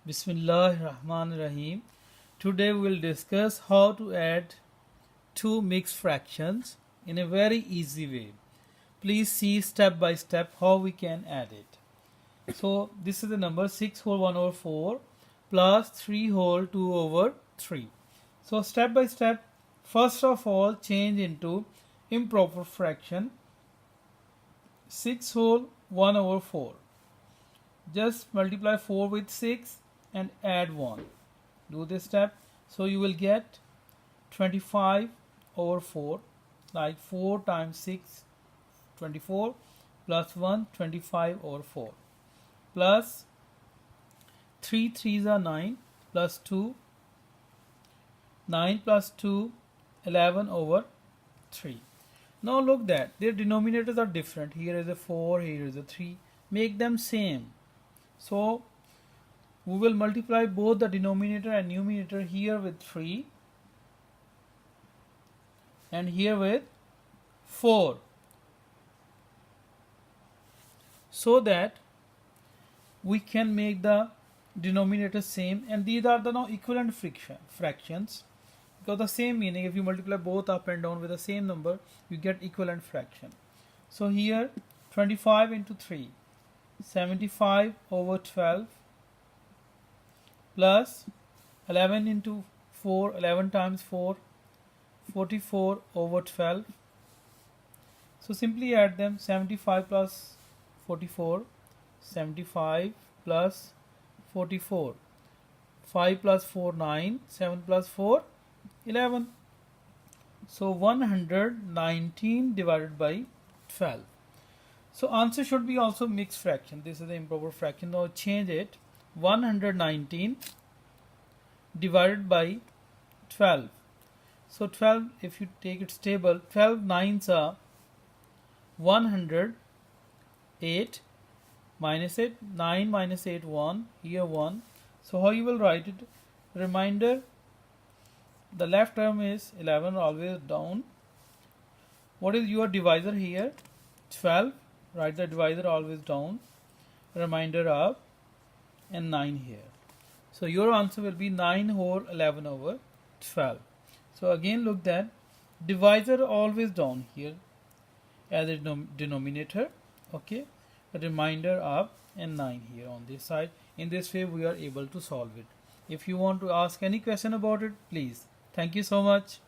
Bismillahirrahmanirrahim. Today we will discuss how to add two mixed fractions in a very easy way. Please see step by step how we can add it. So this is the number 6 whole 1 over 4 plus 3 whole 2 over 3. So step by step, first of all change into improper fraction 6 whole 1 over 4. Just multiply 4 with 6 and add 1. Do this step. So you will get 25 over 4, like 4 times 6, 24, plus 1, 25 over 4, plus 3 3s are 9, plus 2, 9 plus 2, 11 over 3. Now look that their denominators are different. Here is a 4, here is a 3. Make them same. So we will multiply both the denominator and numerator here with 3 and here with 4, so that we can make the denominator same, and these are the now equivalent fractions, because the same meaning, if you multiply both up and down with the same number you get equivalent fraction. So here 25 into 3, 75 over 12, plus 11 into 4, 11 times 4, 44 over 12. So simply add them. 75 plus 44, 75 plus 44, 5 plus 4, 9, 7 plus 4, 11. So 119 divided by 12. So answer should be also mixed fraction. This is the improper fraction. Now change it. 119 divided by 12. So 12, if you take its table, 12 nines are 108, minus it, 9 minus 8, 1, here 1. So how you will write it? Reminder, the left term is 11, always down. What is your divisor here? 12, write the divisor always down. Remainder up, and 9 here. So your answer will be 9 whole 11 over 12. So again look that divisor always down here as a denominator, okay, remainder up, and 9 here on this side. In this way we are able to solve it. If you want to ask any question about it, please. Thank you so much.